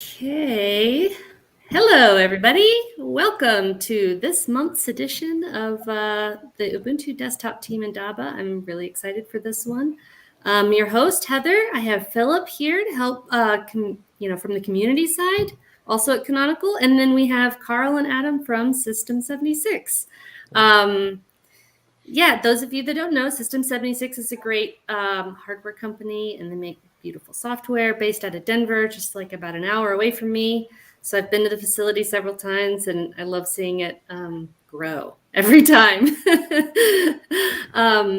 Okay. Hello, everybody. Welcome to this month's edition of the Ubuntu desktop team Indaba. I'm really excited for this one. I'm your host, Heather. I have Philip here to help, from the community side, also at Canonical. And then we have Karl and Adam from System 76. Those of you that don't know, System 76 is a great hardware company, and they make beautiful software based out of Denver, just like about an hour away from me. So I've been to the facility several times, and I love seeing it grow every time.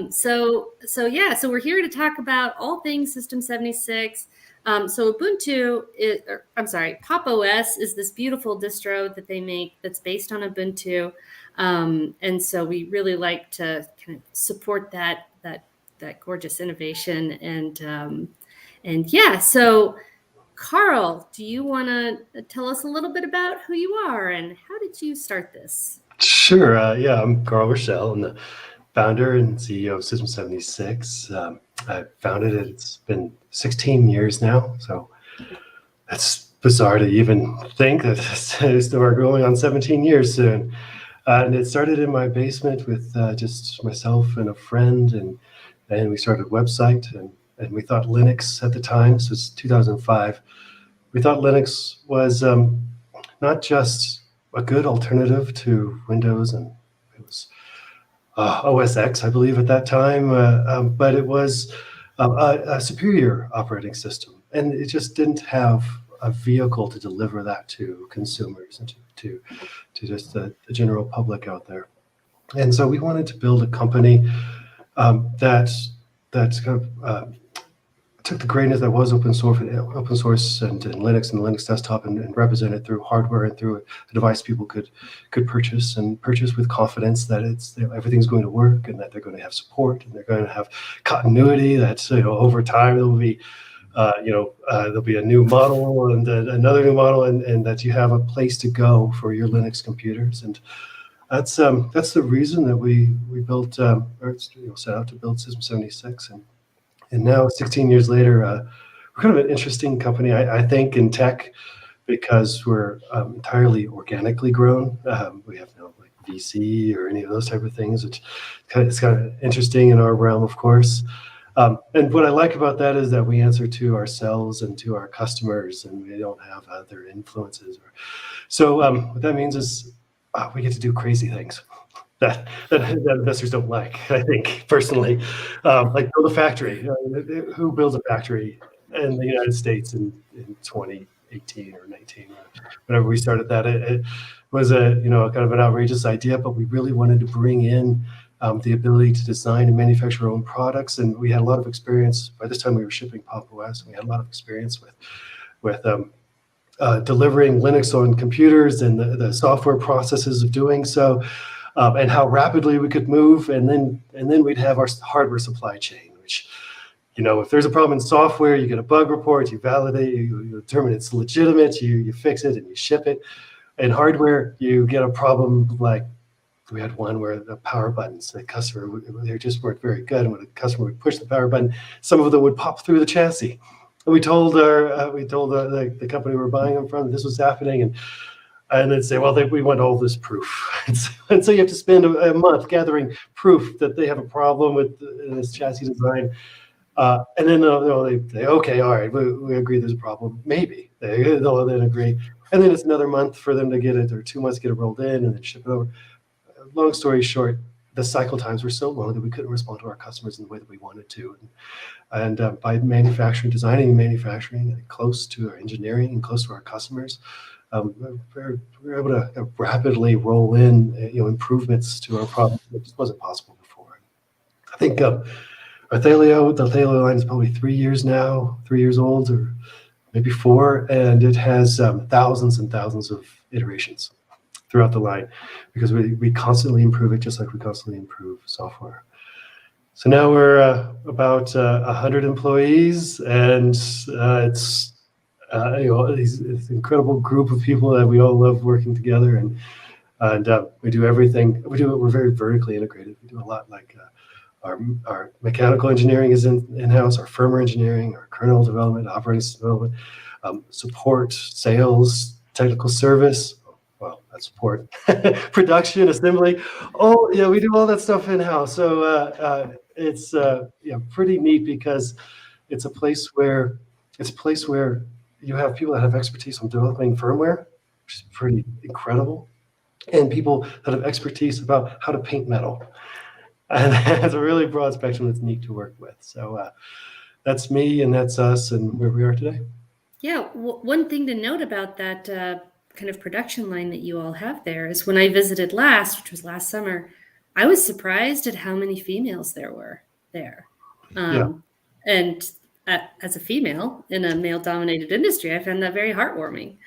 So we're here to talk about all things System 76. So Ubuntu Pop! OS is this beautiful distro that they make that's based on Ubuntu. And so we really like to kind of support that gorgeous innovation. So Karl, do you want to tell us a little bit about who you are and how did you start this? Sure. I'm Karl Reichel. I'm the founder and CEO of System 76. I founded it. It's been 16 years now, so that's bizarre to even think that we're going on 17 years soon. And it started in my basement with just myself and a friend, and we started a website, and we thought Linux at the time, this was 2005, we thought Linux was not just a good alternative to Windows, and it was OS X, I believe, at that time, but it was a superior operating system, and it just didn't have a vehicle to deliver that to consumers and to just the general public out there. And so we wanted to build a company that kind of took the greatness that was open source and Linux and the Linux desktop and represent it through hardware and through a device people could purchase with confidence that everything's going to work and that they're going to have support and they're going to have continuity. That over time there will be there'll be a new model and another new model, and that you have a place to go for your Linux computers. And that's the reason that we built set out to build System 76. And now 16 years later, we're kind of an interesting company, I think, in tech, because we're entirely organically grown. We have no VC or any of those type of things, which it's kind of interesting in our realm, of course. And what I like about that is that we answer to ourselves and to our customers, and we don't have other influences. So what that means is we get to do crazy things that investors don't like, I think, personally. Like build a factory. Who builds a factory in the United States in 2018 or 19, whenever we started that? It was a kind of an outrageous idea, but we really wanted to bring in the ability to design and manufacture our own products, and we had a lot of experience. By this time, we were shipping Pop! OS, and we had a lot of experience with delivering Linux on computers and the software processes of doing so, and how rapidly we could move. And then we'd have our hardware supply chain, which, if there's a problem in software, you get a bug report, you validate, you determine it's legitimate, you fix it, and you ship it. In hardware, you get a problem like we had one where the power buttons, the customer, they just weren't very good. And when the customer would push the power button, some of them would pop through the chassis. And we told the company we were buying them from this was happening, and they'd say, well, we want all this proof. And so you have to spend a month gathering proof that they have a problem with this chassis design. And then they say, okay, all right, we agree there's a problem. Maybe they'll then agree. And then it's another month for them to get it, or 2 months to get it rolled in and then ship it over. Long story short, the cycle times were so long that we couldn't respond to our customers in the way that we wanted to. And by designing and manufacturing close to our engineering and close to our customers, we're able to rapidly roll in improvements to our product that just wasn't possible before. I think the Thelio line is probably 3 years old, or maybe 4, and it has thousands and thousands of iterations throughout the line, because we constantly improve it, just like we constantly improve software. So now we're about 100 employees, and it's this incredible group of people that we all love working together, and we do everything. We're very vertically integrated. We do a lot like our mechanical engineering is in-house, our firmware engineering, our kernel development, operating system development. support, sales, technical service. Well, that's support, production, assembly. Oh, yeah, we do all that stuff in-house. So it's pretty neat because it's a place where you have people that have expertise on developing firmware, which is pretty incredible, and people that have expertise about how to paint metal. And it's a really broad spectrum that's neat to work with. So that's me, and that's us, and where we are today. Yeah, one thing to note about that kind of production line that you all have there is when I visited last, which was last summer, I was surprised at how many females there were there. And as a female in a male-dominated industry, I found that very heartwarming.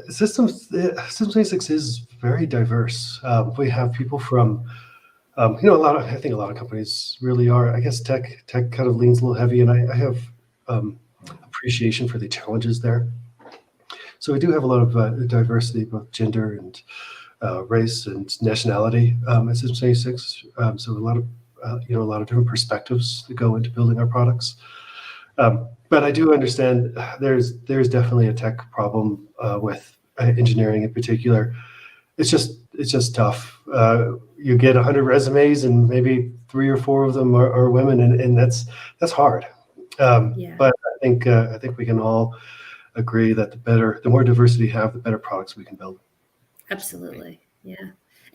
Systems 26 is very diverse. We have people from, I think a lot of companies really are. I guess tech kind of leans a little heavy, and I have appreciation for the challenges there. So we do have a lot of diversity, both gender and race and nationality at System 76. So a lot of different perspectives that go into building our products. But I do understand there's definitely a tech problem with engineering in particular. It's just tough. You get 100 resumes and maybe 3 or 4 of them are women, and that's hard. But I think we can all agree that the more diversity you have, the better products we can build. Absolutely, yeah.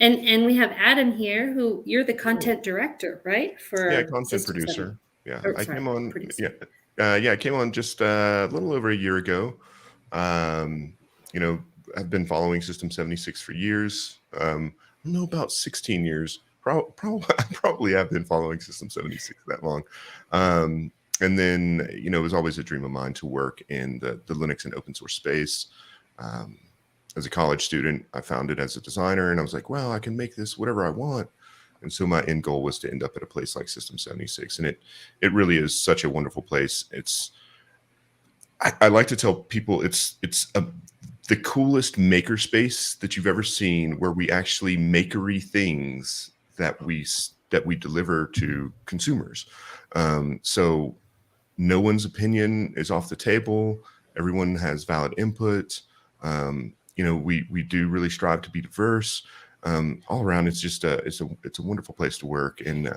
And we have Adam here, who you're the content director, right? For content producer. Yeah, I came on. Producer. I came on just a little over a year ago. I've been following System 76 for years. I don't know, about 16 years. Probably have been following System 76 that long. And then, it was always a dream of mine to work in the Linux and open source space. As a college student, I found it as a designer, and I was like, well, I can make this whatever I want. And so my end goal was to end up at a place like System 76. And it really is such a wonderful place. I like to tell people it's the coolest makerspace that you've ever seen, where we actually makery things that we deliver to consumers. So no one's opinion is off the table. Everyone has valid input. We do really strive to be diverse. All around, it's a wonderful place to work, and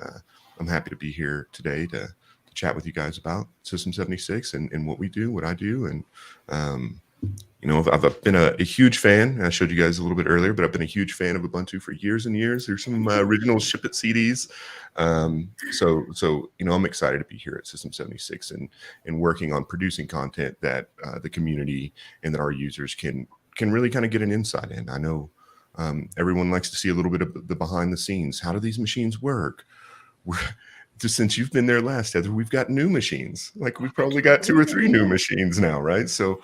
I'm happy to be here today to chat with you guys about System 76 and what we do, what I do, and I've been a huge fan. I showed you guys a little bit earlier, but I've been a huge fan of Ubuntu for years and years. There's some of my original Ship It CDs. So I'm excited to be here at System 76 and working on producing content that the community and that our users can really kind of get an insight in. I know everyone likes to see a little bit of the behind the scenes. How do these machines work? Just since you've been there last, Heather, we've got new machines. Like, we've probably got 2 or 3 new machines now, right? So,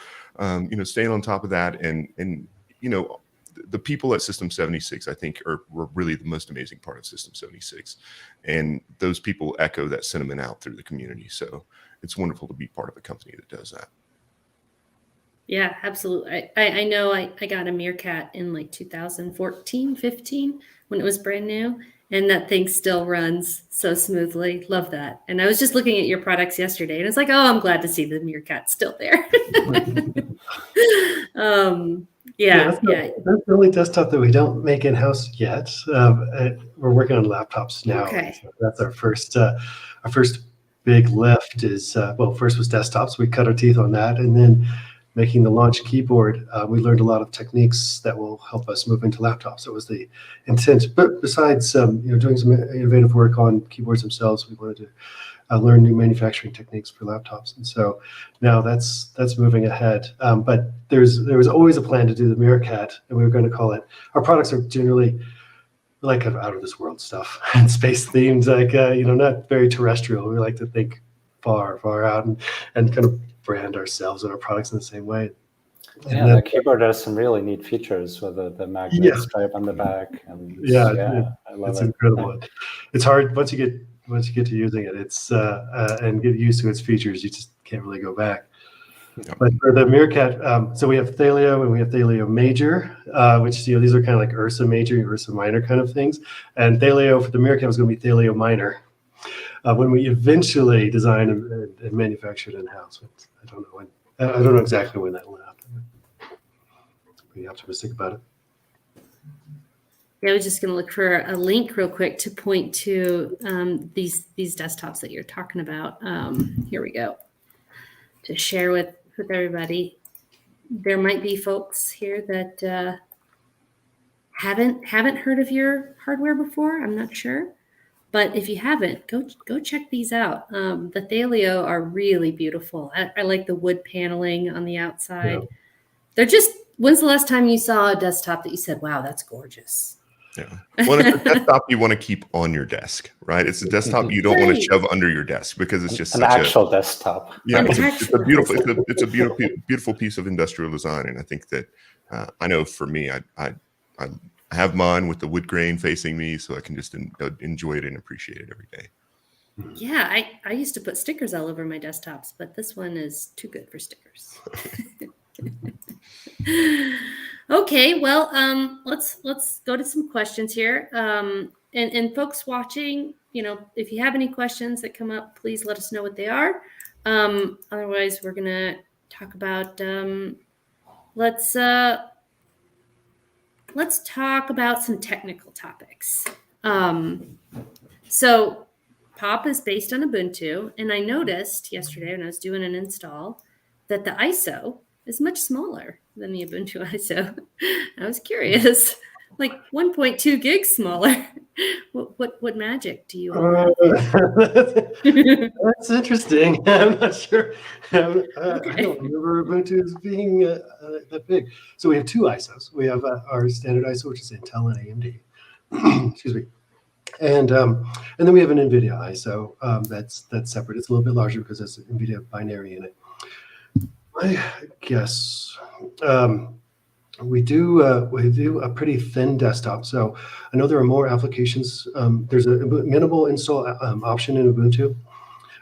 staying on top of that, and the people at System 76, I think, were really the most amazing part of System 76, and those people echo that sentiment out through the community. So it's wonderful to be part of a company that does that. Yeah, absolutely. I know I got a Meerkat in like 2014, 15 when it was brand new, and that thing still runs so smoothly. Love that. And I was just looking at your products yesterday, and it's like, oh, I'm glad to see the Meerkat still there. That's the only desktop that we don't make in-house yet. We're working on laptops now. Okay. So that's our first big lift is, first was desktops. We cut our teeth on that, and then making the launch keyboard, we learned a lot of techniques that will help us move into laptops. That was the intent. But besides, doing some innovative work on keyboards themselves, we wanted to learn new manufacturing techniques for laptops. And so now that's moving ahead. But there was always a plan to do the Meerkat, and we were going to call it. Our products are generally like kind of out of this world stuff and space themes, like not very terrestrial. We like to think far, far out and kind of brand ourselves and our products in the same way. And the keyboard has some really neat features with the magnet stripe on the back. And I love it's it. Incredible. It's hard once you get to using it. It's and get used to its features. You just can't really go back. Yep. But for the Meerkat, so we have Thaleo and we have Thaleo Major, which these are kind of like Ursa Major, Ursa Minor kind of things. And Thaleo for the Meerkat was going to be Thaleo Minor. when we eventually design and manufacture it in-house. I don't know when. I don't know exactly when that will happen. Pretty optimistic about it. Yeah, I was just going to look for a link real quick to point to these desktops that you're talking about. Here we go. To share with everybody. There might be folks here that haven't heard of your hardware before. I'm not sure, but if you haven't, go check these out. The Thalio are really beautiful. I like the wood paneling on the outside. Yeah. They're just. When's the last time you saw a desktop that you said, "Wow, that's gorgeous"? Yeah. Well, it's a desktop you want to keep on your desk, right? It's a desktop you don't want to shove under your desk because it's just an actual desktop. Yeah, it's a beautiful piece of industrial design, and I think that I know for me, I have mine with the wood grain facing me, so I can just enjoy it and appreciate it every day. Yeah, I used to put stickers all over my desktops, but this one is too good for stickers. Okay, well, let's go to some questions here. And folks watching, if you have any questions that come up, please let us know what they are. Otherwise, we're gonna talk about let's talk about some technical topics. So Pop is based on Ubuntu, and I noticed yesterday when I was doing an install that the ISO is much smaller than the Ubuntu ISO. I was curious, like 1.2 gigs smaller. What magic do you all have? That's interesting. I'm not sure. I don't remember Ubuntu as being that big. So we have two ISOs. We have our standard ISO, which is Intel and AMD. Excuse me. And then we have an NVIDIA ISO that's separate. It's a little bit larger because there's an NVIDIA binary in it. I guess we do a pretty thin desktop. So I know there are more applications. There's a minimal install option in Ubuntu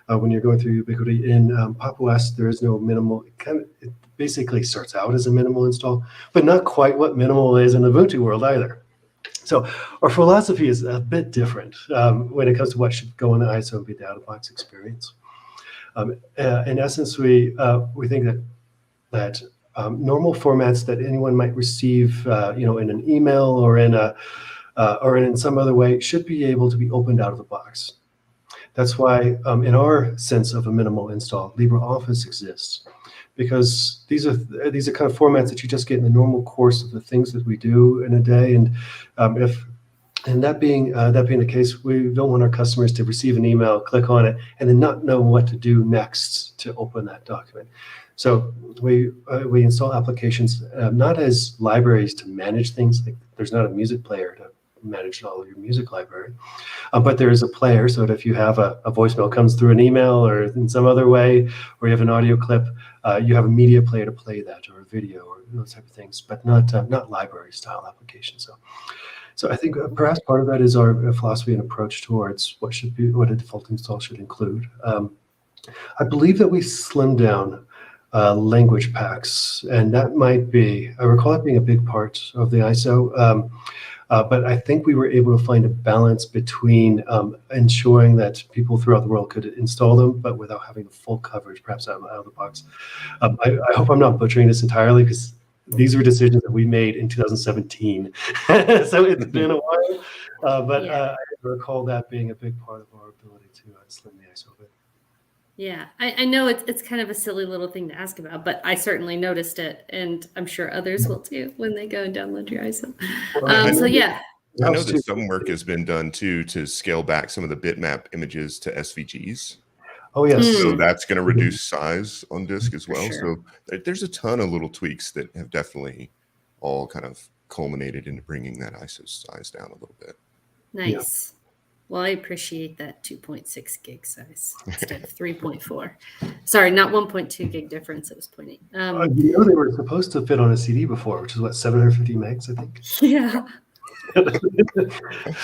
when you're going through Ubiquity. In Pop! OS, there is no minimal. It basically starts out as a minimal install, but not quite what minimal is in the Ubuntu world either. So our philosophy is a bit different when it comes to what should go in the ISO and be the out-of-box experience. In essence, we think that normal formats that anyone might receive, in an email or in some other way, should be able to be opened out of the box. That's why, in our sense of a minimal install, LibreOffice exists, because these are kind of formats that you just get in the normal course of the things that we do in a day. And that being the case, we don't want our customers to receive an email, click on it, and then not know what to do next to open that document. So we install applications not as libraries to manage things. Like there's not a music player to manage all of your music library, but there is a player so that if you have a voicemail comes through an email or in some other way, or you have an audio clip, you have a media player to play that, or a video, or those type of things, but not library style applications. So I think perhaps part of that is our philosophy and approach towards what a default install should include. I believe that we slimmed down language packs, and that might be, I recall it being a big part of the ISO, but I think we were able to find a balance between ensuring that people throughout the world could install them, but without having full coverage, perhaps out of the box. I hope I'm not butchering this entirely, because these were decisions that we made in 2017. So it's been a while, but I recall that being a big part of our ability to slim the ISO a bit. Yeah, I know it's kind of a silly little thing to ask about, but I certainly noticed it, and I'm sure others will too when they go and download your ISO. So yeah. I know that some work has been done too to scale back some of the bitmap images to SVGs. Oh, yes. So that's going to reduce size on disk as well. Sure. So there's a ton of little tweaks that have definitely all kind of culminated into bringing that ISO size down a little bit. Nice. Yeah. Well, I appreciate that 2.6 gig size instead of 3.4. Sorry, not 1.2 gig difference. It was 0.8. They were supposed to fit on a CD before, which is what, 750 megs, I think. Yeah.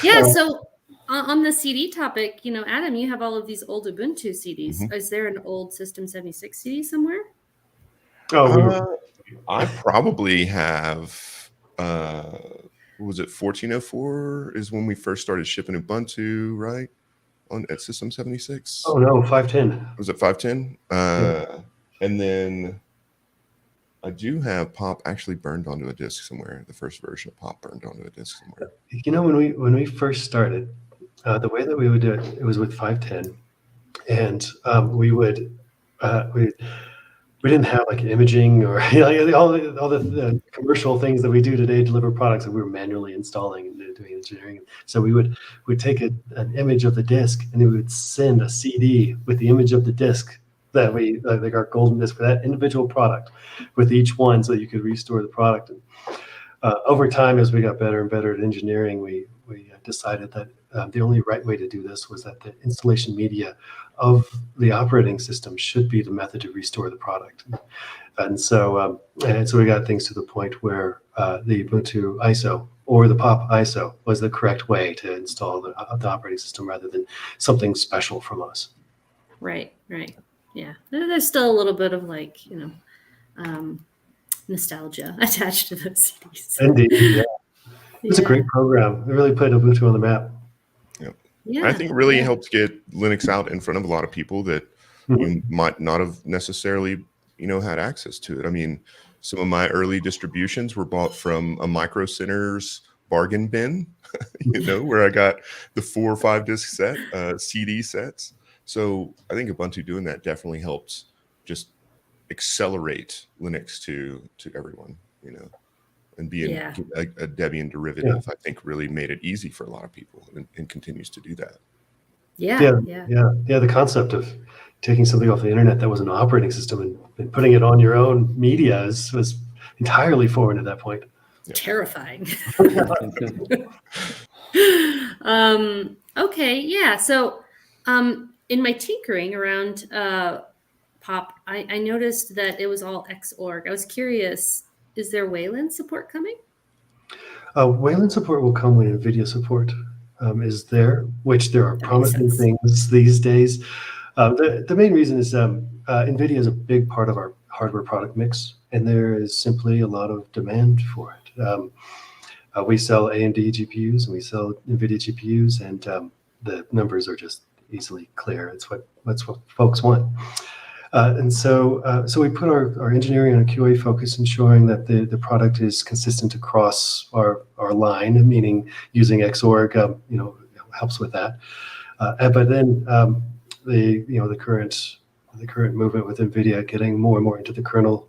Yeah. So on the CD topic, Adam, you have all of these old Ubuntu CDs. Mm-hmm. Is there an old System 76 CD somewhere? I probably have. What was it? 1404 is when we first started shipping Ubuntu, right? at System 76? Oh no, 510. Was it 510? And then I do have Pop actually burned onto a disk somewhere. The first version of Pop burned onto a disk somewhere. You know, when we first started, the way that we would do it was with 510, and we didn't have like imaging or all the commercial things that we do today, deliver products that we were manually installing and doing engineering. So we'd take an image of the disk, and we would send a CD with the image of the disk that we like our golden disk for that individual product with each one, so that you could restore the product. And over time, as we got better and better at engineering, we decided that the only right way to do this was that the installation media of the operating system should be the method to restore the product. And so we got things to the point where the Ubuntu ISO or the Pop ISO was the correct way to install the operating system, rather than something special from us. Right. Yeah. There's still a little bit of like, nostalgia attached to those CDs. Indeed, yeah. It's a great program. It really put Ubuntu on the map. Yeah. I think it really helped get Linux out in front of a lot of people that you might not have necessarily, had access to it. I mean, some of my early distributions were bought from a Micro Center's bargain bin, where I got the 4 or 5 disc set, CD sets. So I think Ubuntu doing that definitely helps just accelerate Linux to everyone, and being a Debian derivative, I think really made it easy for a lot of people, and continues to do that. Yeah. The concept of taking something off the internet that was an operating system and putting it on your own media was entirely foreign at that point. Yeah. Terrifying. Okay. Yeah. So in my tinkering around Pop, I noticed that it was all Xorg. I was curious, is there Wayland support coming? Wayland support will come when NVIDIA support is there, which there are promising things these days. The main reason is NVIDIA is a big part of our hardware product mix, and there is simply a lot of demand for it. We sell AMD GPUs and we sell NVIDIA GPUs, and the numbers are just easily clear. That's what folks want. And so we put our engineering and QA focus ensuring that the product is consistent across our line, meaning using Xorg, helps with that. But then the current movement with NVIDIA getting more and more into the kernel,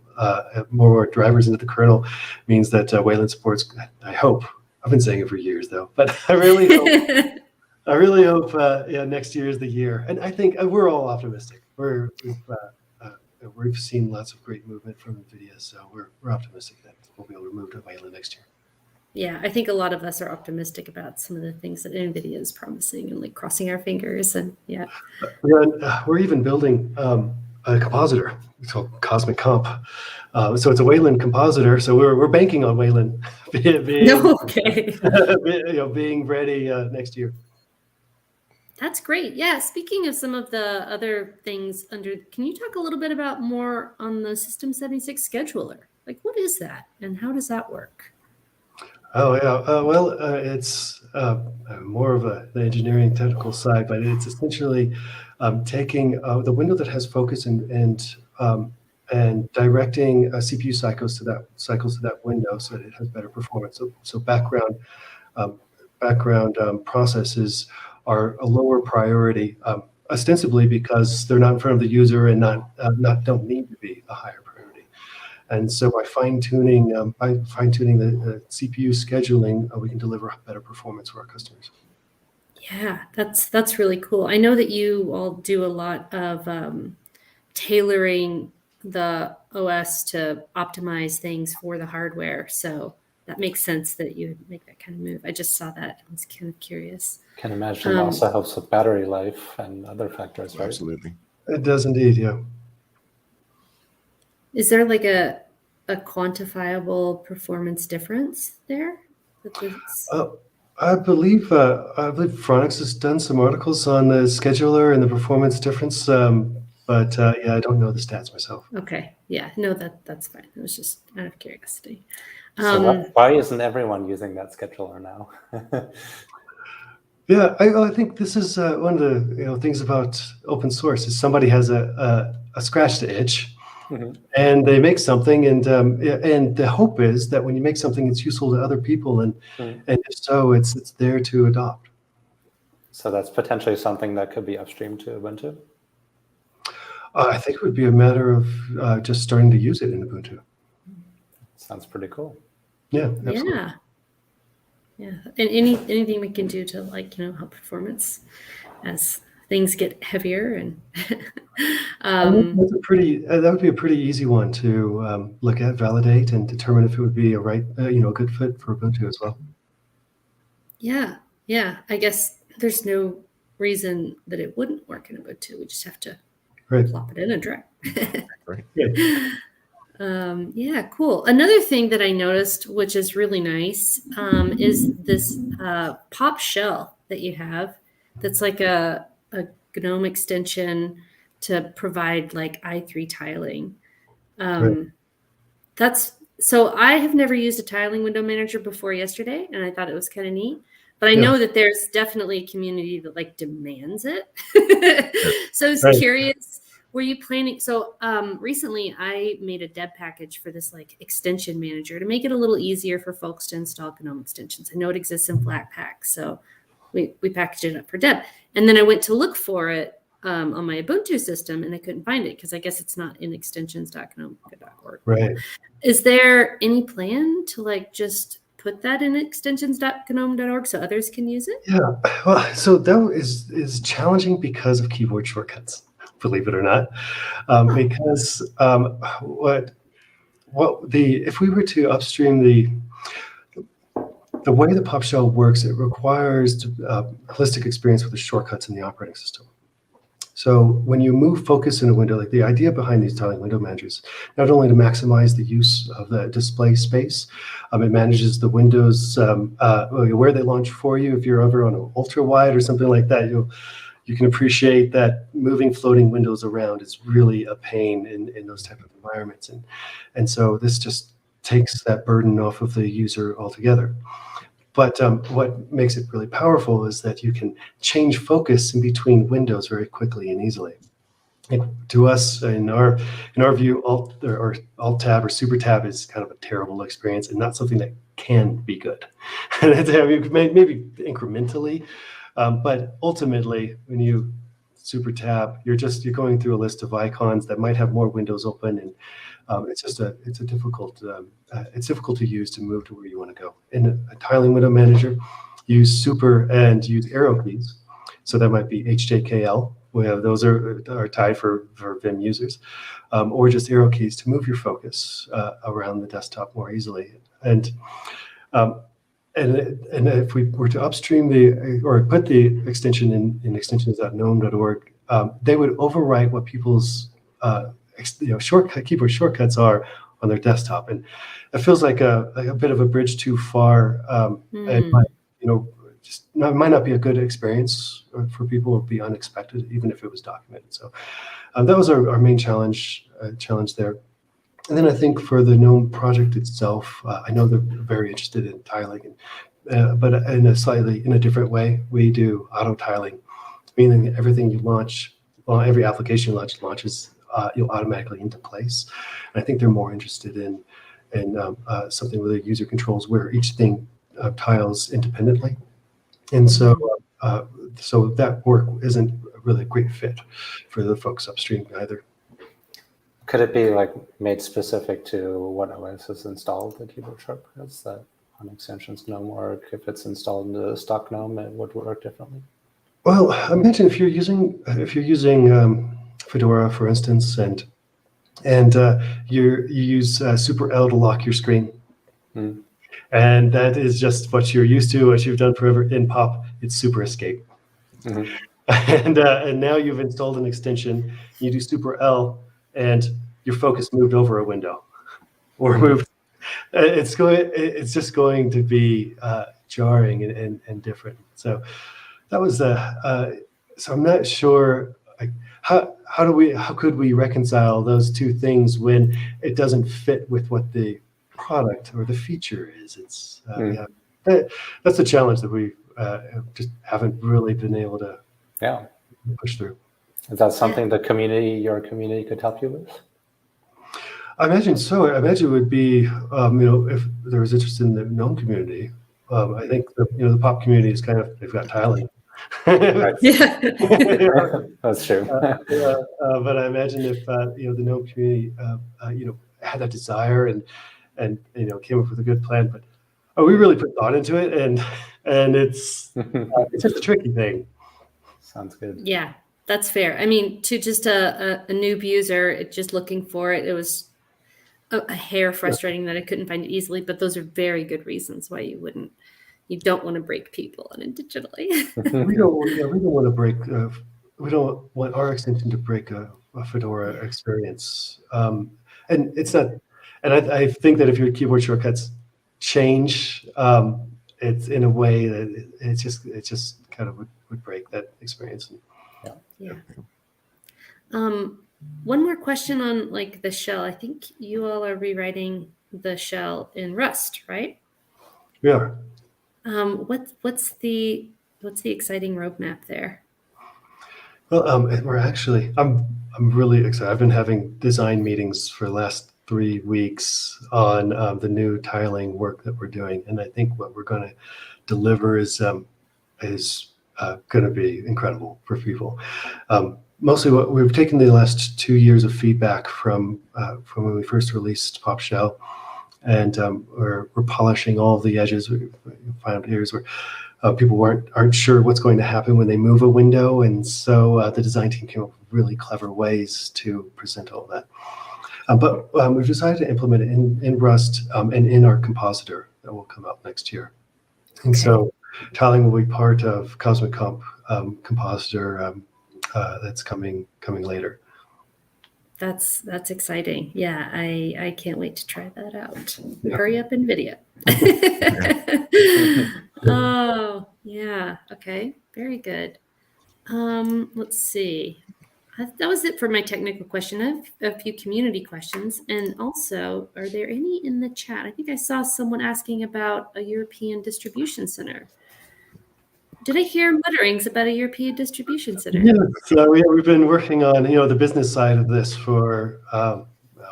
more drivers into the kernel, means that Wayland supports. I hope. I've been saying it for years though, but I really hope. I really hope next year is the year, and I think we're all optimistic. We've seen lots of great movement from NVIDIA, so we're optimistic that we'll be able to move to Wayland next year. Yeah, I think a lot of us are optimistic about some of the things that NVIDIA is promising, and like crossing our fingers. And we're even building a compositor. It's called Cosmic Comp. So it's a Wayland compositor. So we're banking on Wayland being ready next year. That's great. Yeah. Speaking of some of the other things can you talk a little bit about more on the System 76 scheduler? Like, what is that and how does that work? Oh, yeah. It's more of the engineering technical side, but it's essentially taking the window that has focus and directing CPU cycles to that window so that it has better performance. So background processes are a lower priority, ostensibly because they're not in front of the user and don't need to be a higher priority. And so by fine-tuning the CPU scheduling, we can deliver better performance for our customers. Yeah, that's really cool. I know that you all do a lot of tailoring the OS to optimize things for the hardware. So that makes sense that you would make that kind of move. I just saw that. I was kind of curious. Can imagine it also helps with battery life and other factors, right? Absolutely. It does indeed, yeah. Is there like a quantifiable performance difference there? I believe Phronix has done some articles on the scheduler and the performance difference, but I don't know the stats myself. Okay, yeah, no, that's fine. It was just out of curiosity. So why isn't everyone using that scheduler now? Yeah, I think this is one of the things about open source is somebody has a scratch to itch, and they make something, and the hope is that when you make something, it's useful to other people, and if so, it's there to adopt. So that's potentially something that could be upstreamed to Ubuntu? I think it would be a matter of just starting to use it in Ubuntu. Sounds pretty cool. Yeah, absolutely. Yeah. And anything we can do to help performance as things get heavier and that's that would be a pretty easy one to look at, validate, and determine if it would be a good fit for Ubuntu as well. Yeah. I guess there's no reason that it wouldn't work in Ubuntu. We just have to plop it in a direct. Right. Yeah, cool. Another thing that I noticed, which is really nice, is this Popshell that you have. That's like a GNOME extension to provide like i3 tiling. So I have never used a tiling window manager before yesterday, and I thought it was kind of neat. But I know that there's definitely a community that like demands it. So I was curious, were you planning? So recently I made a deb package for this like extension manager to make it a little easier for folks to install GNOME extensions. I know it exists in Flatpak, so we packaged it up for deb. And then I went to look for it on my Ubuntu system, and I couldn't find it because I guess it's not in extensions.gnome.org. Right. Is there any plan to like just put that in extensions.gnome.org so others can use it? Yeah, well, so that is challenging because of keyboard shortcuts, believe it or not. Because if we were to upstream the way the Popshell works, it requires a holistic experience with the shortcuts in the operating system. So when you move focus in a window, like the idea behind these tiling window managers, not only to maximize the use of the display space, it manages the windows where they launch for you. If you're over on an ultra wide or something like that, you can appreciate that moving floating windows around is really a pain in those type of environments. And so this just takes that burden off of the user altogether. But what makes it really powerful is that you can change focus in between windows very quickly and easily. To us, in our view, Alt Tab or Super Tab is kind of a terrible experience and not something that can be good. Maybe incrementally, but ultimately, when you Super Tab, you're going through a list of icons that might have more windows open, and it's difficult to use to move to where you want to go. In a tiling window manager, use Super and use arrow keys. So that might be HJKL. Those are tied for Vim users, or just arrow keys to move your focus around the desktop more easily. And if we were to upstream or put the extension in extensions.gnome.org, they would overwrite what people's keyboard shortcuts are on their desktop, and it feels like a bit of a bridge too far. It might not be a good experience for people, or be unexpected, even if it was documented. So that was our main challenge there. And then I think for the GNOME project itself, I know they're very interested in tiling, but in a different way. We do auto tiling, meaning everything you launch, every application you launches automatically into place. And I think they're more interested in something where the user controls where each thing tiles independently. And so that work isn't really a great fit for the folks upstream either. Could it be like made specific to what OS is installed, the keyboard shortcuts, that on extensions GNOME work? If it's installed into the stock GNOME, it would work differently? Well, I mentioned if you're using Fedora, for instance, and you use Super L to lock your screen, and that is just what you're used to, what you've done forever. In Pop, it's Super Escape, and now you've installed an extension. You do Super L, and your focus moved over a window, or moved. It's just going to be jarring and different. So that was so I'm not sure. How could we reconcile those two things when it doesn't fit with what the product or the feature is? that's a challenge that we just haven't really been able to push through. Is that something your community could help you with? I imagine so. I imagine it would be, if there was interest in the GNOME community. I think the pop community is they've got tiling. Right. Yeah. That's true. But I imagine if the GNOME community had that desire and came up with a good plan, but we really put thought into it, and it's just a tricky thing. Sounds good. Yeah, that's fair. I mean, to just a noob user, just looking for it, it was a hair frustrating that I couldn't find it easily. But those are very good reasons why you don't want to break people on it digitally. We don't want to break. We don't want our extension to break a Fedora experience. And it's not. And I think that if your keyboard shortcuts change, it's in a way that it just kind of would break that experience. Yeah. One more question on the shell. I think you all are rewriting the shell in Rust, right? We are. What's the exciting roadmap there? Well, we're actually. I'm really excited. I've been having design meetings for the last 3 weeks on the new tiling work that we're doing, and I think what we're going to deliver is going to be incredible for people. Mostly, what we've taken the last 2 years of feedback from when we first released Popshell, and we're polishing all of the edges. We found areas where people aren't sure what's going to happen when they move a window, and so the design team came up with really clever ways to present all that. But we've decided to implement it in Rust and in our compositor that will come out next year. And so tiling will be part of Cosmic Comp compositor that's coming later. That's exciting. Yeah, I can't wait to try that out. Yeah. Hurry up, NVIDIA. Oh, yeah. Okay, very good. Let's see. That was it for my technical question. I have a few community questions. And also, are there any in the chat? I think I saw someone asking about a European distribution center. Did I hear mutterings about a European distribution center? Yes, we've been working on the business side of this for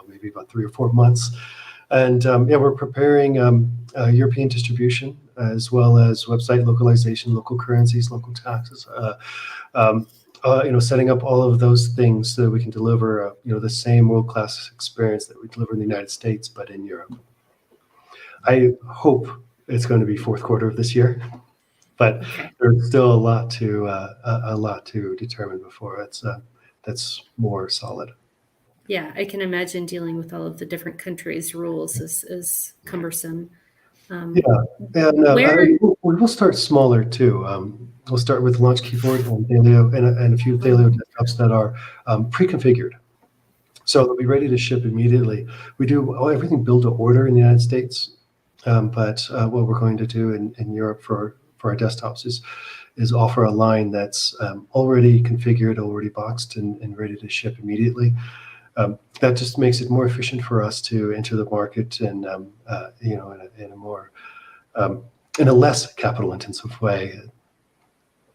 maybe about 3 or 4 months, and we're preparing European distribution as well as website localization, local currencies, local taxes. Setting up all of those things so that we can deliver the same world-class experience that we deliver in the United States, but in Europe. I hope it's going to be fourth quarter of this year. But there's still a lot to determine before that's more solid. Yeah, I can imagine dealing with all of the different countries' rules is cumbersome. And we will start smaller too. We'll start with Launch Keyboard and Thaleo and a few Thaleo desktops that are pre-configured, so they'll be ready to ship immediately. We do everything build to order in the United States, but what we're going to do in Europe for our desktops is offer a line that's already configured, already boxed, and ready to ship immediately. That just makes it more efficient for us to enter the market and in a less capital intensive way.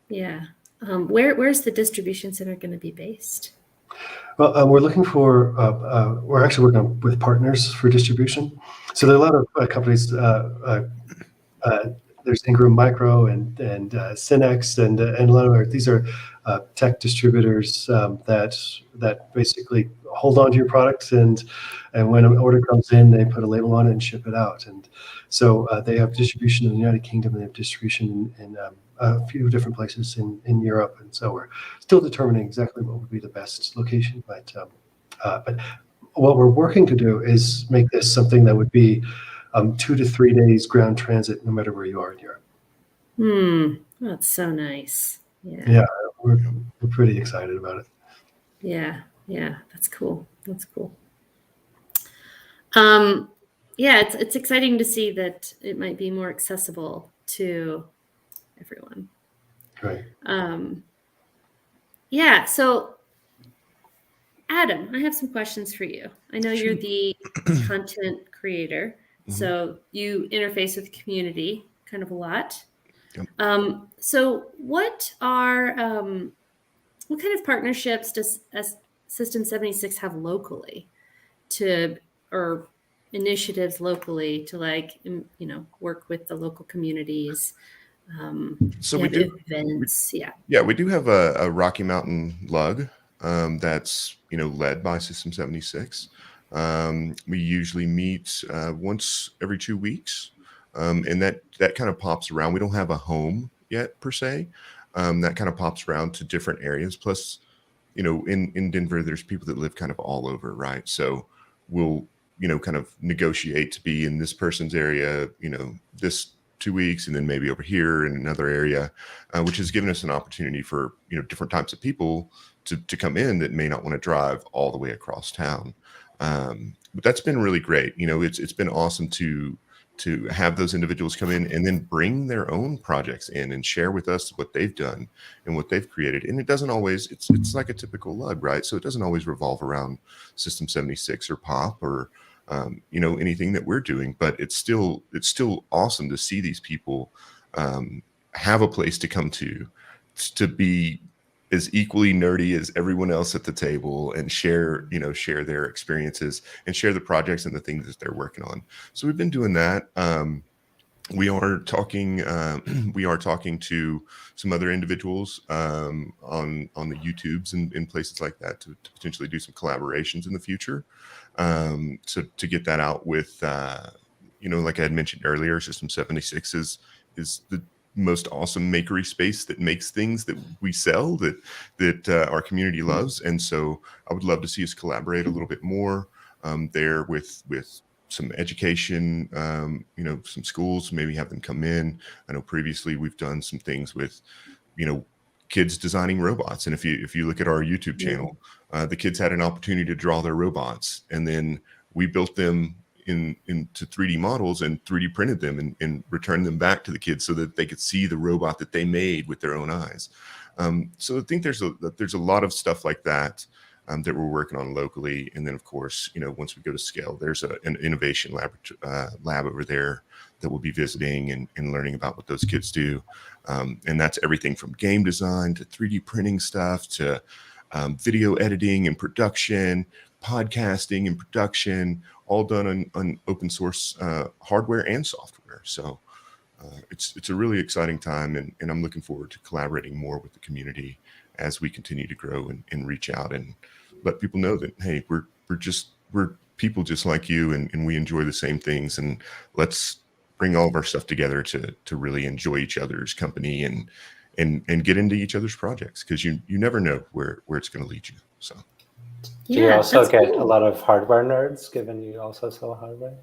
Yeah. Where's the distribution center going to be based? Well, we're looking for. We're actually working with partners for distribution. So there are a lot of companies. There's Ingram Micro and Synex and a lot of these are tech distributors that basically hold on to your products and when an order comes in, they put a label on it and ship it out. And so they have distribution in the United Kingdom, and they have distribution in a few different places in Europe. And so we're still determining exactly what would be the best location. But what we're working to do is make this something that would be 2 to 3 days ground transit, no matter where you are in Europe. That's so nice. Yeah, we're pretty excited about it. Yeah, that's cool. It's exciting to see that it might be more accessible to everyone. Right. So Adam, I have some questions for you. I know you're the content creator, so you interface with the community kind of a lot. Yep. So what kind of partnerships does System 76 have locally or initiatives locally to work with the local communities? So You we have do. events. Yeah. Yeah, we do have a Rocky Mountain lug that's led by System 76. We usually meet once every 2 weeks, and that kind of pops around. We don't have a home yet per se. That kind of pops around to different areas. Plus, in Denver, there's people that live kind of all over, right? So we'll kind of negotiate to be in this person's area, this 2 weeks, and then maybe over here in another area, which has given us an opportunity for different types of people to come in that may not want to drive all the way across town. But that's been really great. It's been awesome to have those individuals come in and then bring their own projects in and share with us what they've done and what they've created. And it doesn't always, it's like a typical lug, right? So it doesn't always revolve around System 76 or Pop or anything that we're doing, but it's still awesome to see these people have a place to come to be as equally nerdy as everyone else at the table and share their experiences and share the projects and the things that they're working on. So we've been doing that. We are talking to some other individuals on the YouTubes and places like that to potentially do some collaborations in the future. To get that out with, like I had mentioned earlier, System 76 is the most awesome makery space that makes things that we sell that our community loves. And so I would love to see us collaborate a little bit more there with some education, some schools, maybe have them come in. I know previously we've done some things with, kids designing robots. And if you look at our YouTube channel, the kids had an opportunity to draw their robots, and then we built them into 3D models and 3D printed them and returned them back to the kids so that they could see the robot that they made with their own eyes. So I think there's a lot of stuff like that that we're working on locally. And then, of course, once we go to scale, there's an innovation lab over there that we'll be visiting and learning about what those kids do. And that's everything from game design to 3D printing stuff to video editing and production, podcasting and production, all done on open source hardware and software. So it's a really exciting time, and I'm looking forward to collaborating more with the community as we continue to grow and reach out and let people know that, hey, we're people just like you, and we enjoy the same things, and let's bring all of our stuff together to really enjoy each other's company and get into each other's projects, because you never know where it's going to lead you. So do you also get a lot of hardware nerds, given you also sell hardware?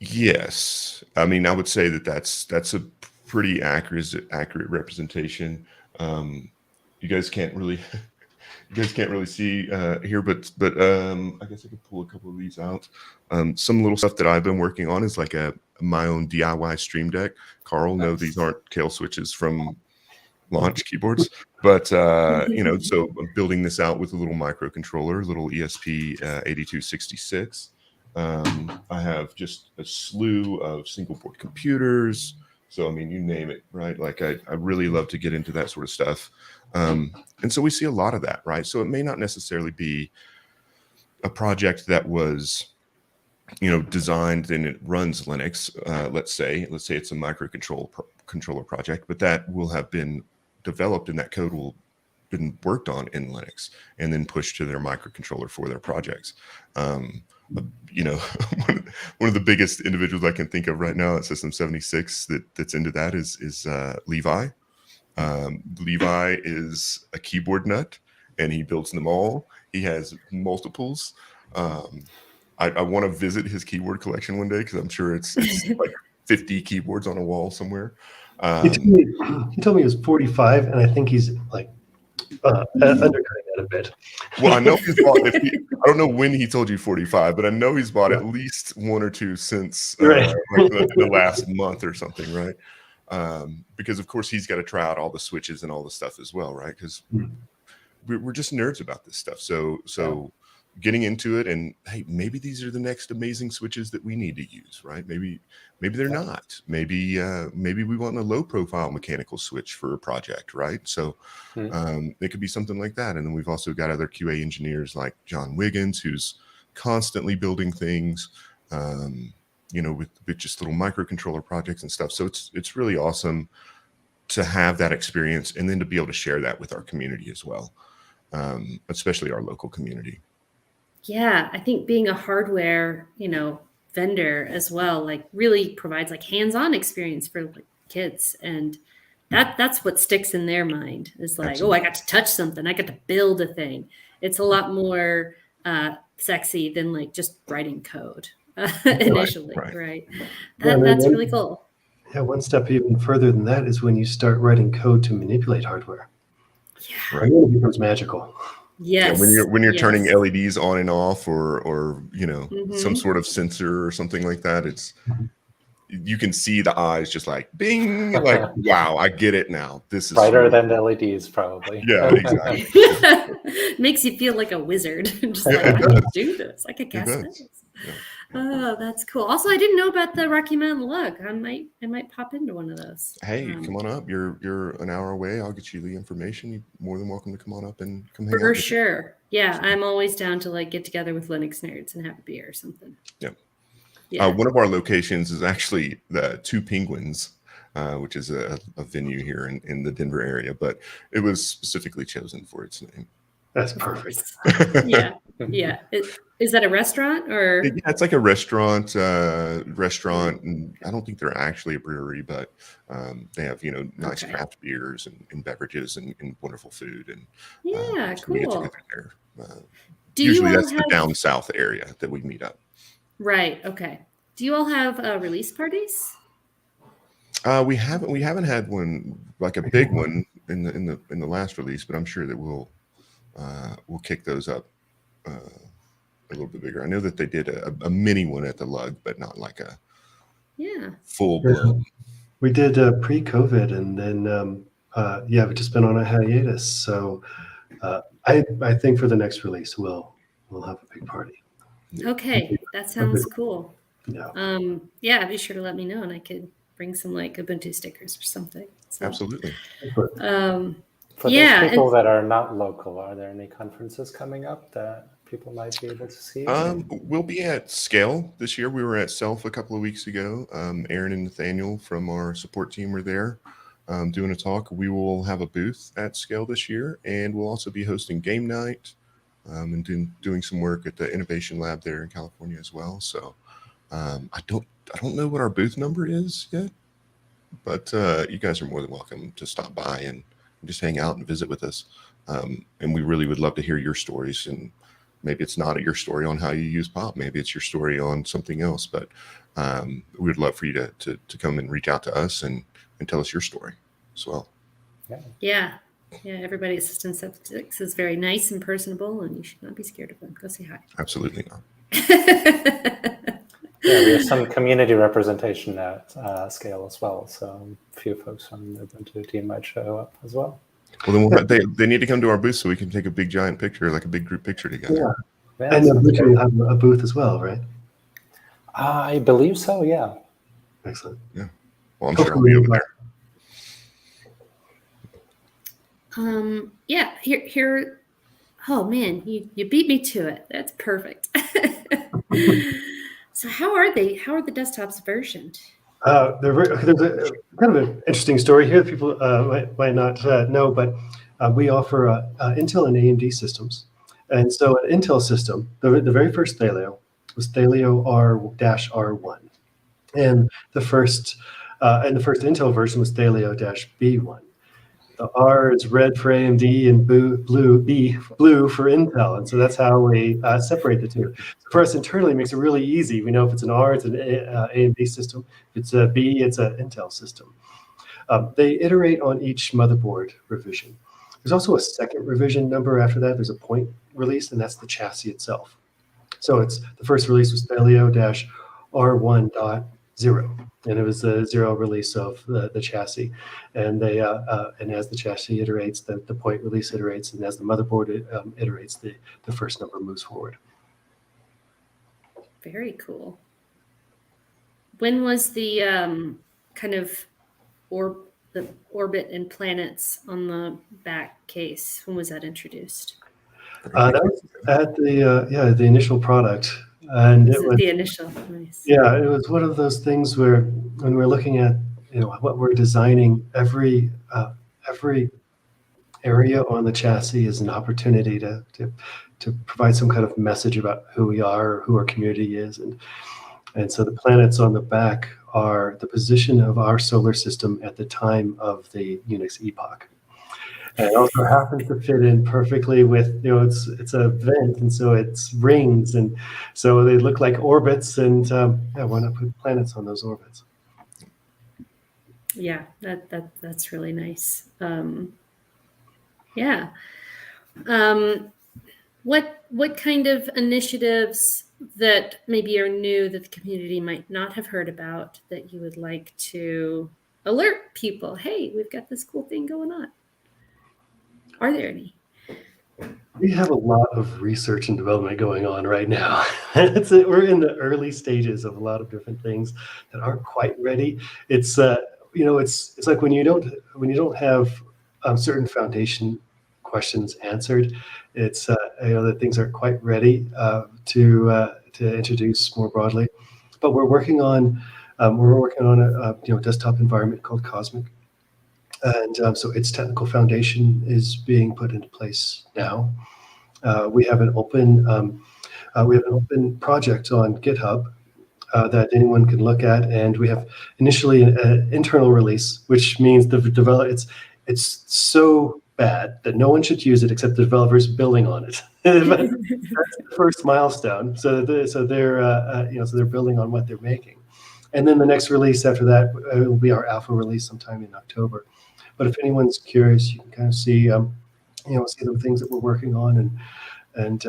Yes, I mean, I would say that's a pretty accurate representation. You guys can't really see here, but I guess I could pull a couple of these out. Some little stuff that I've been working on is like my own DIY Stream Deck. Carl, no, these aren't Kale switches from launch keyboards, but so I'm building this out with a little microcontroller, little ESP8266. I have just a slew of single board computers. So, I mean, you name it, right? Like I really love to get into that sort of stuff. And so we see a lot of that, right? So it may not necessarily be a project that was, designed and it runs Linux. Let's say it's a microcontroller project, but that will have been developed and that code will been worked on in Linux and then pushed to their microcontroller for their projects. One of the biggest individuals I can think of right now at System 76 that's into that is Levi. Levi is a keyboard nut, and he builds them all. He has multiples. I want to visit his keyboard collection one day, because I'm sure it's like 50 keyboards on a wall somewhere. He told me he was 45, and I think he's like undercutting that a bit. Well, I know he's bought. I don't know when he told you 45, but I know he's bought at least one or two since Right. like the last month or something, right? Because of course he's got to try out all the switches and all the stuff as well, right? Because we're just nerds about this stuff. So getting into it, and hey, maybe these are the next amazing switches that we need to use, right? Maybe they're not. Maybe we want a low profile mechanical switch for a project, right? So it could be something like that. And then we've also got other QA engineers like John Wiggins, who's constantly building things, with just little microcontroller projects and stuff. So it's really awesome to have that experience, and then to be able to share that with our community as well, especially our local community. Yeah, I think being a hardware, vendor as well, like really provides like hands-on experience for like kids, and that's what sticks in their mind is like, Absolutely. oh, I got to touch something, I got to build a thing. It's a lot more sexy than like just writing code initially, right? That's really cool. Yeah, one step even further than that is when you start writing code to manipulate hardware. Yeah. Right. It becomes magical. Yes. Yeah, when you're yes. turning LEDs on and off, or some Mhm. sort of sensor or something like that, you can see the eyes just like bing, like, wow, I get it now. This is brighter really than cool. LEDs, probably. Yeah, exactly. Makes you feel like a wizard. Just Yeah, like, it I can does. do this. I could It cast does. this. Yeah. Oh, that's cool. Also, I didn't know about the Rocky Mountain Lug. I might pop into one of those. Hey, come on up. You're an hour away. I'll get you the information. You're more than welcome to come on up and come hang out. For with me. sure. Yeah, I'm always down to like get together with Linux nerds and have a beer or something. Yep. Yeah. One of our locations is actually the Two Penguins, which is a venue here in the Denver area, but it was specifically chosen for its name. That's perfect. Yeah. Yeah. Is that a restaurant or? Yeah, it's like a restaurant, and I don't think they're actually a brewery, but they have nice craft beers and beverages and wonderful food, and Yeah, so we get cool. together there. Do you Usually all that's the have- down south area that we meet up. Right. Okay. Do you all have release parties? We haven't had one like a big one in the last release, but I'm sure that we'll kick those up a little bit bigger. I know that they did a mini one at the Lug, but not like a full blown. We did pre-COVID, and then we've just been on a hiatus. So I think for the next release we'll have a big party. Okay, that sounds cool. Yeah. Be sure to let me know, and I could bring some like Ubuntu stickers or something. So, Absolutely. For those people that are not local, are there any conferences coming up that people might be able to see? We'll be at Scale this year. We were at Self a couple of weeks ago. Aaron and Nathaniel from our support team were there doing a talk. We will have a booth at Scale this year, and we'll also be hosting game night and doing some work at the Innovation Lab there in California as well. So I don't know what our booth number is yet, but you guys are more than welcome to stop by and just hang out and visit with us. And we really would love to hear your stories. And maybe it's not your story on how you use Pop. Maybe it's your story on something else. But we would love for you to come and reach out to us and tell us your story as well. Yeah. Everybody at System 76 is very nice and personable, and you should not be scared of them. Go say hi. Absolutely not. We have some community representation at Scale as well, so a few folks from the Ubuntu team might show up as well. Well, then they need to come to our booth so we can take a big giant picture, like a big group picture together. Yeah. And Ubuntu will have a booth as well, right? I believe so. Yeah. Excellent. Yeah. Well, I'm sure I'll be over there. Here. Oh man, you beat me to it. That's perfect. So how are they? How are the desktops versioned? There's a kind of an interesting story here that people might not know, but we offer Intel and AMD systems. And so an Intel system, the very first Thelio was Thelio R-R1. And the first Intel version was Thelio-B1. The R is red for AMD and blue for Intel. And so that's how we separate the two. So for us internally, it makes it really easy. We know if it's an R, it's an AMD system. If it's a B, it's an Intel system. They iterate on each motherboard revision. There's also a second revision number after that. There's a point release, and that's the chassis itself. So the first release was Thelio-R1.0. And it was the 0 release of the chassis, and they and as the chassis iterates, the point release iterates, and as the motherboard iterates, the first number moves forward. Very cool. When was the kind of the orbit and planets on the back case? When was that introduced? That was at the initial product, and it was The initial. Nice. it was one of those things where when we're looking at what we're designing, every area on the chassis is an opportunity to provide some kind of message about who we are, or who our community is, and so the planets on the back are the position of our solar system at the time of the Unix epoch. And it also happens to fit in perfectly with, it's a vent, and so it's rings, and so they look like orbits, and why not put planets on those orbits? Yeah, that's really nice. What kind of initiatives that maybe are new that the community might not have heard about that you would like to alert people? Hey, we've got this cool thing going on. Are there any? We have a lot of research and development going on right now. We're in the early stages of a lot of different things that aren't quite ready. It's it's like when you don't have certain foundation questions answered, it's that things aren't quite ready to introduce more broadly. But we're working on a desktop environment called Cosmic. And so its technical foundation is being put into place now. We have an open project on GitHub that anyone can look at, and we have initially an internal release, which means it's so bad that no one should use it except the developers building on it. That's the first milestone. So they're building on what they're making, and then the next release after that will be our alpha release sometime in October. But if anyone's curious, you can kind of see the things that we're working on, and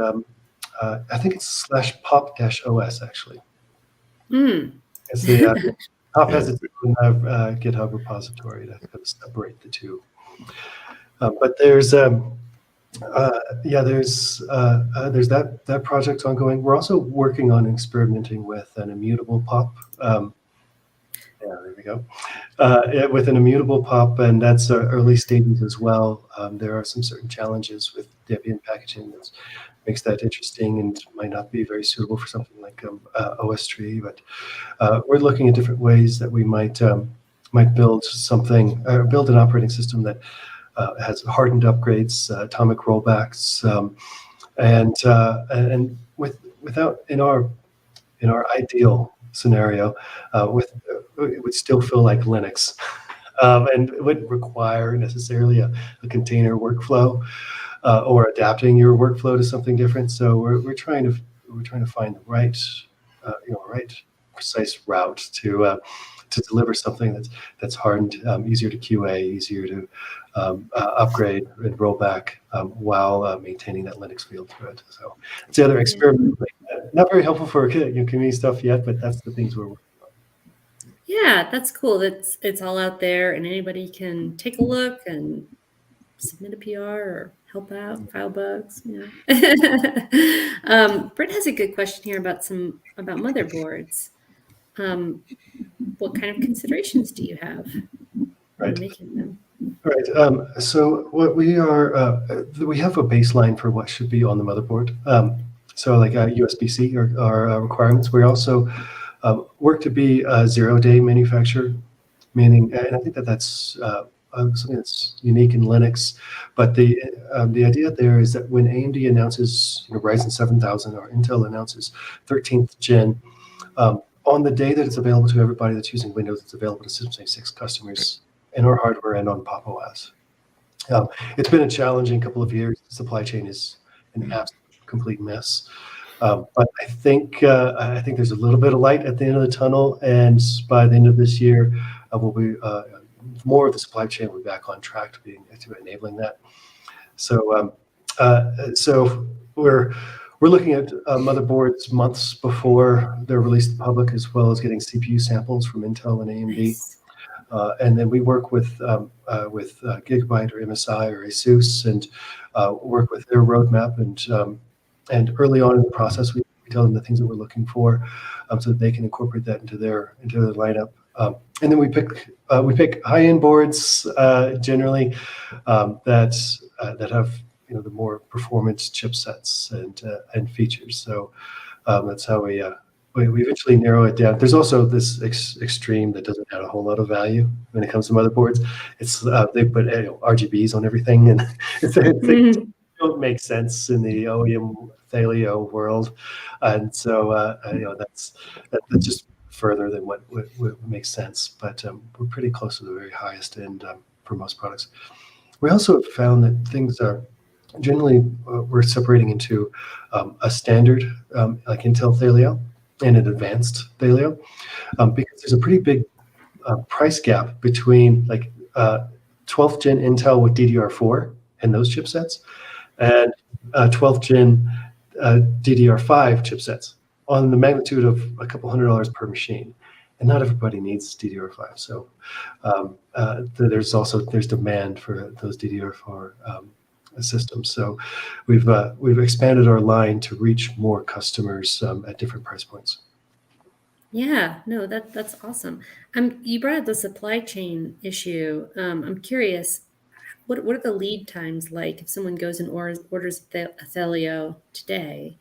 I think it's /pop-os actually. It's the Pop has its own GitHub repository to kind of separate the two. But there's that project ongoing. We're also working on experimenting with an immutable pop. There we go. With an immutable pop, and that's early stages as well. There are some certain challenges with Debian packaging that makes that interesting and might not be very suitable for something like OS tree. But we're looking at different ways that we might build build an operating system that has hardened upgrades, atomic rollbacks, and without in our ideal scenario, it would still feel like Linux, and it wouldn't require necessarily a container workflow or adapting your workflow to something different. So we're trying to find the right precise route to deliver something that's hardened, easier to QA, easier to upgrade and roll back while maintaining that Linux feel to it. So it's the other experiment. Not very helpful for community stuff yet, but that's the things we're working on. Yeah, that's cool. It's all out there, and anybody can take a look and submit a PR or help out, file bugs. Britt has a good question here about motherboards. What kind of considerations do you have in making them? Right. So what we have a baseline for what should be on the motherboard. So like USB-C are requirements. We also work to be a zero-day manufacturer, meaning, and I think that's something that's unique in Linux. But the idea there is that when AMD announces Ryzen 7000 or Intel announces 13th gen, on the day that it's available to everybody that's using Windows, it's available to System76 customers in our hardware and on Pop OS. It's been a challenging couple of years. The supply chain is an absolute complete mess. But I think there's a little bit of light at the end of the tunnel, and by the end of this year, we'll be more of the supply chain will be back on track to enabling that. So we're looking at motherboards months before they're released to the public, as well as getting CPU samples from Intel and AMD. Nice. And then we work with Gigabyte or MSI or ASUS and work with their roadmap. And early on in the process, we We tell them the things that we're looking for, so that they can incorporate that into their lineup. And then we pick high-end boards generally that have the more performance chipsets and features. So that's how we eventually narrow it down. There's also this extreme that doesn't add a whole lot of value when it comes to motherboards. It's they put RGBs on everything, and things don't make sense in the OEM Thelio world, and so that's just further than what makes sense. But we're pretty close to the very highest end for most products. We also have found that things are generally we're separating into a standard like Intel Thelio and an advanced Thelio, because there's a pretty big price gap between like 12th gen Intel with DDR4 and those chipsets, and 12th gen DDR5 chipsets on the magnitude of a couple $100 per machine. And not everybody needs DDR5. So there's demand for those DDR4 systems. So we've expanded our line to reach more customers at different price points. Yeah, no, that's awesome. You brought up the supply chain issue. I'm curious, what are the lead times like if someone goes and orders a Thelio today?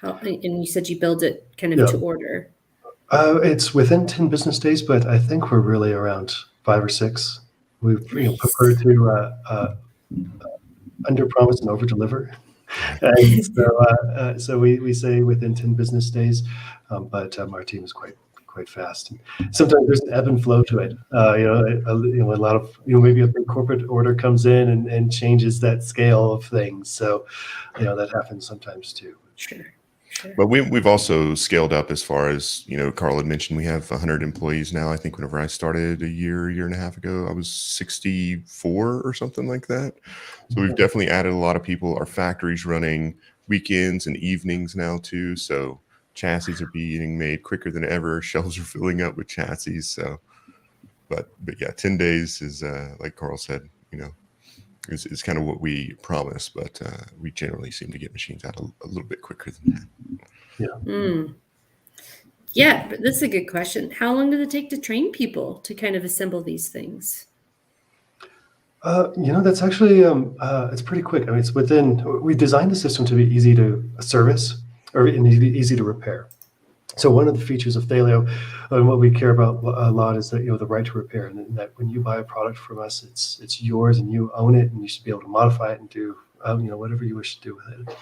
And you said you build it kind of to order. It's within 10 business days, but I think we're really around 5 or 6. We prefer to under promise and over deliver. And so we say within 10 business days, but our team is quite fast. And sometimes there's an ebb and flow to it. A lot of maybe a big corporate order comes in and changes that scale of things. So that happens sometimes too. Sure. But we've also scaled up as far as, Karl had mentioned, we have 100 employees now. I think whenever I started a year and a half ago, I was 64 or something like that. So we've definitely added a lot of people. Our factory's running weekends and evenings now too. So chassis are being made quicker than ever. Shelves are filling up with chassis. So, but yeah, 10 days is, like Karl said, is kind of what we promise, but we generally seem to get machines out a little bit quicker than that. Yeah. Yeah, but this is a good question. How long did it take to train people to kind of assemble these things? That's actually it's pretty quick. I mean, we designed the system to be easy to service or easy to repair. So one of the features of Thelio and what we care about a lot is that the right to repair, and that when you buy a product from us, it's yours and you own it, and you should be able to modify it and do whatever you wish to do with it.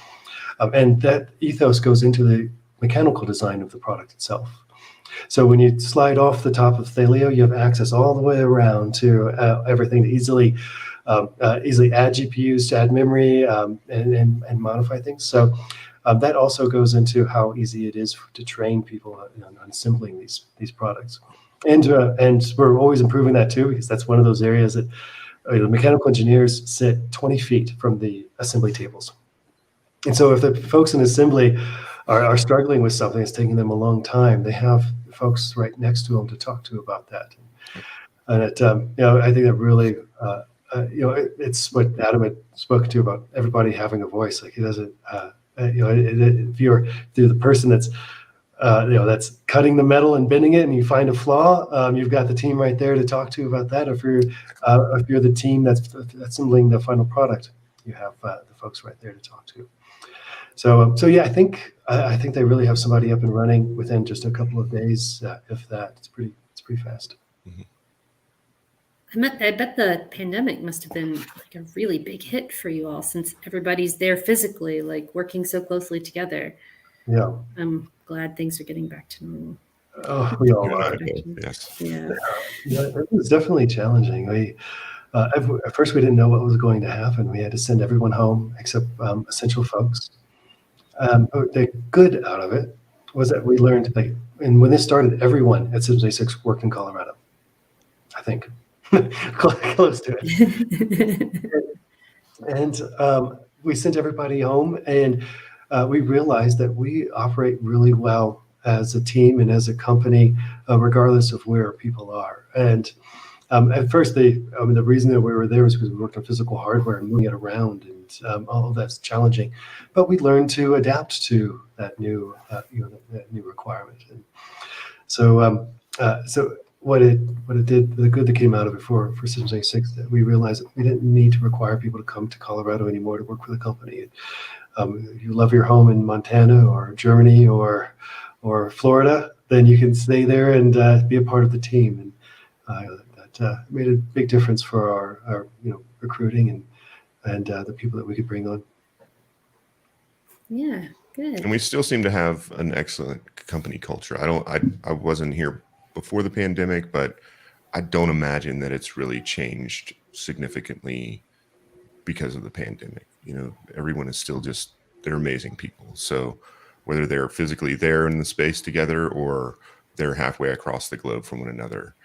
And that ethos goes into the mechanical design of the product itself. So when you slide off the top of Thelio, you have access all the way around to everything to easily add GPUs, to add memory, and modify things. So that also goes into how easy it is to train people on assembling these products, and we're always improving that too, because that's one of those areas that mechanical engineers sit 20 feet from the assembly tables, and so if the folks in assembly are struggling with something, it's taking them a long time, they have folks right next to them to talk to about that, and I think that really it's what Adam had spoken to about everybody having a voice. Like he doesn't. If you're the person that's that's cutting the metal and bending it, and you find a flaw, you've got the team right there to talk to about that. If you're the team that's assembling the final product, you have the folks right there to talk to. So yeah, I think they really have somebody up and running within just a couple of days, if that. It's pretty fast. Mm-hmm. I bet the pandemic must have been like a really big hit for you all, since everybody's there physically, like working so closely together. Yeah. I'm glad things are getting back to normal. Oh, we all are. Yes. Yeah. It was definitely challenging. At first we didn't know what was going to happen. We had to send everyone home except essential folks. The good out of it was that we learned, and when this started, everyone at System 76 worked in Colorado, I think. Close to it. And we sent everybody home, and we realized that we operate really well as a team and as a company, regardless of where people are. And At first, the reason that we were there was because we worked on physical hardware and moving it around, and all of that's challenging. But we learned to adapt to that new, that new requirement. And so, what it did, the good that came out of it for System 76, that we realized that we didn't need to require people to come to Colorado anymore to work for the company. If you love your home in Montana or Germany or Florida, then you can stay there and be a part of the team. And that made a big difference for our recruiting and the people that we could bring on. Yeah, good. And we still seem to have an excellent company culture. I wasn't here before the pandemic, but I don't imagine that it's really changed significantly because of the pandemic. Everyone is still they're amazing people. So whether they're physically there in the space together or they're halfway across the globe from one another,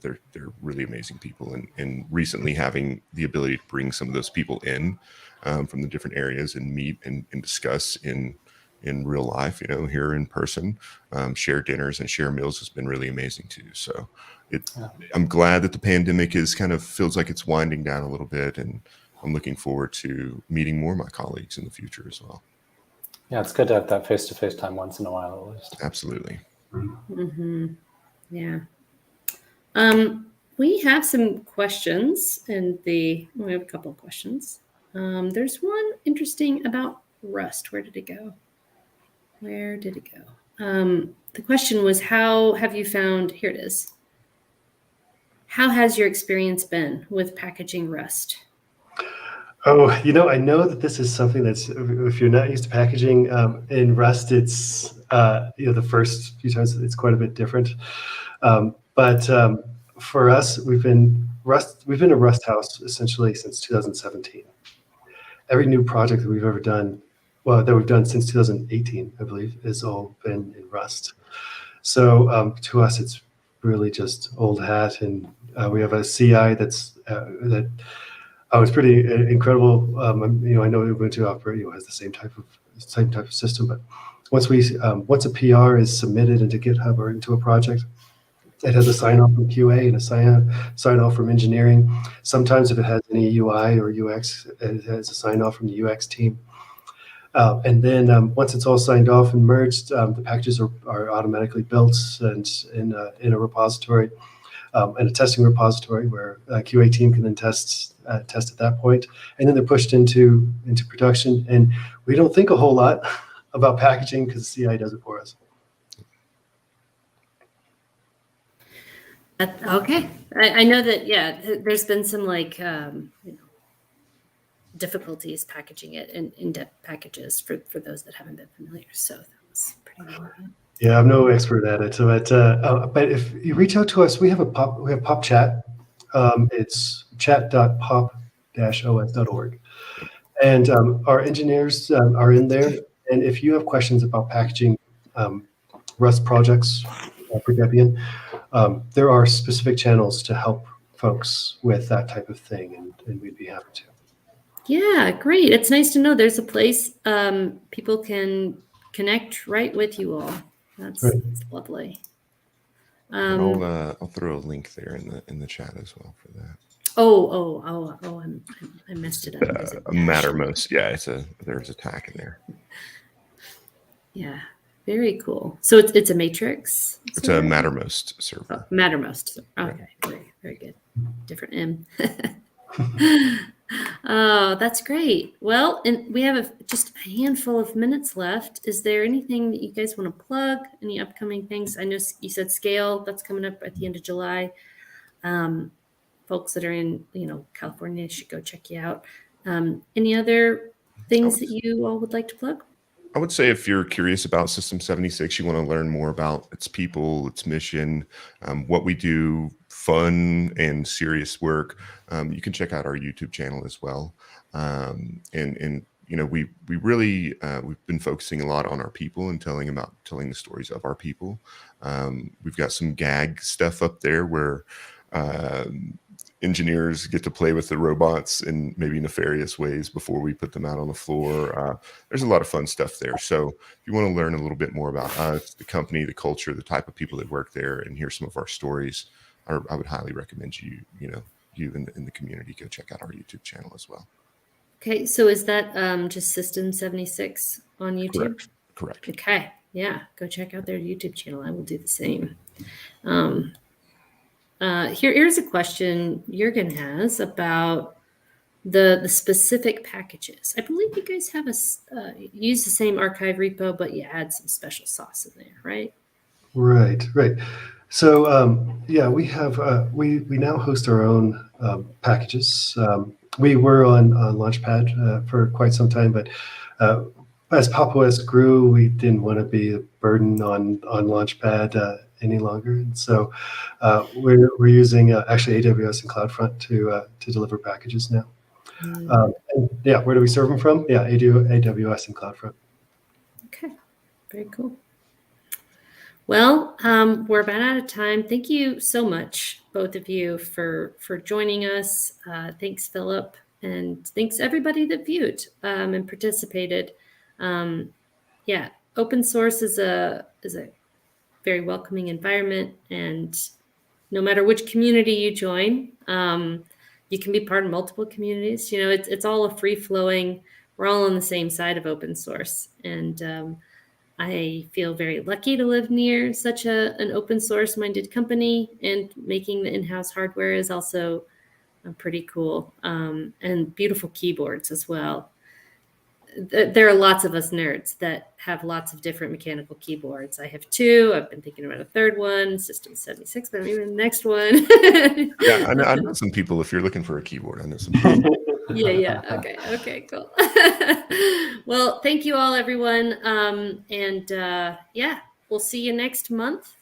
they're really amazing people. And recently having the ability to bring some of those people in from the different areas and meet and discuss in real life, here in person, share dinners and share meals has been really amazing too. So I'm glad that the pandemic feels like it's winding down a little bit, and I'm looking forward to meeting more of my colleagues in the future as well. Yeah, it's good to have that face-to-face time once in a while at least. Absolutely. Mm-hmm. Yeah. We have some questions we have a couple of questions. There's one interesting about Rust. Where did it go? The question was, how have you found, here it is. How has your experience been with packaging Rust? Oh, I know that this is something that's, if you're not used to packaging in Rust, it's, the first few times it's quite a bit different. But for us, we've been a Rust house essentially since 2017. Every new project that we've ever done, that we've done since 2018, I believe, has all been in Rust. So to us, it's really just old hat, and we have a CI that's it's pretty incredible. I know Ubuntu has the same type of system, but once a PR is submitted into GitHub or into a project, it has a sign off from QA and a sign off from engineering. Sometimes if it has any UI or UX, it has a sign off from the UX team. And then once it's all signed off and merged, the packages are automatically built and in a repository, and a testing repository where a QA team can then test at that point, and then they're pushed into production. And we don't think a whole lot about packaging because CI does it for us. Okay, I know that. Yeah, there's been some difficulties packaging it in in-depth packages for those that haven't been familiar. So that was pretty relevant. Yeah, I'm no expert at it. But if you reach out to us, we have Pop Chat. It's chat.pop-os.org, and our engineers are in there. And if you have questions about packaging Rust projects for Debian, there are specific channels to help folks with that type of thing, and we'd be happy to. Yeah, great. It's nice to know there's a place people can connect right with you all. That's lovely. I'll throw a link there in the chat as well for that. I messed it up. Mattermost. Yeah, there's a tag in there. Yeah, very cool. So it's a matrix. It's a Mattermost server. Oh, Mattermost. Okay, very, very good. Different M. Oh, that's great. Well, and we have just a handful of minutes left. Is there anything that you guys want to plug? Any upcoming things? I know you said Scale, that's coming up at the end of July. Folks that are in California should go check you out. Any other things that you all would like to plug? I would say if you're curious about System 76, you want to learn more about its people, its mission, what we do, fun and serious work, you can check out our YouTube channel as well. And we really we've been focusing a lot on our people and telling the stories of our people. We've got some gag stuff up there where engineers get to play with the robots in maybe nefarious ways before we put them out on the floor. There's a lot of fun stuff there. So if you want to learn a little bit more about us, the company, the culture, the type of people that work there, and hear some of our stories, I would highly recommend you in the community go check out our YouTube channel as well. Okay, so is that just System 76 on YouTube? Correct. Okay, yeah, go check out their YouTube channel. I will do the same. Here's a question Jürgen has about the specific packages. I believe you guys have use the same archive repo, but you add some special sauce in there, right? Right. So we have we now host our own packages. We were on Launchpad for quite some time, but as Pop! OS grew, we didn't want to be a burden on Launchpad any longer, and so we're using actually AWS and CloudFront to deliver packages now. Where do we serve them from? Yeah, AWS and CloudFront. Okay, very cool. Well, we're about out of time. Thank you so much, both of you, for joining us. Thanks, Philip, and thanks everybody that viewed and participated. Open source is a very welcoming environment, and no matter which community you join, you can be part of multiple communities. It's all a free-flowing. We're all on the same side of open source, and I feel very lucky to live near such an open source minded company, and making the in-house hardware is also pretty cool, and beautiful keyboards as well. There are lots of us nerds that have lots of different mechanical keyboards. I have 2. I've been thinking about a 3rd one, System 76, but maybe the next one. Yeah, I know some people. If you're looking for a keyboard, I know some people. Yeah. Okay, cool. Well, thank you all, everyone. We'll see you next month.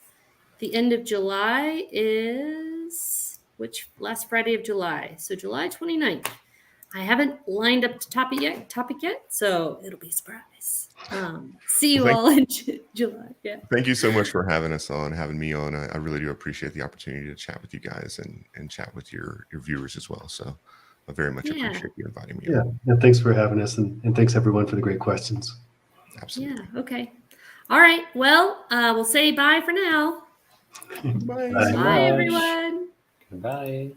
The end of July is last Friday of July. So July 29th. I haven't lined up the topic yet, so it'll be a surprise. See you all in July. Yeah. Thank you so much for having me on. I really do appreciate the opportunity to chat with you guys and chat with your viewers as well. So I very much appreciate you inviting me on. Yeah, thanks for having us, and thanks everyone for the great questions. Absolutely. Yeah, okay. All right, well, we'll say bye for now. Bye. Bye, everyone. Goodbye.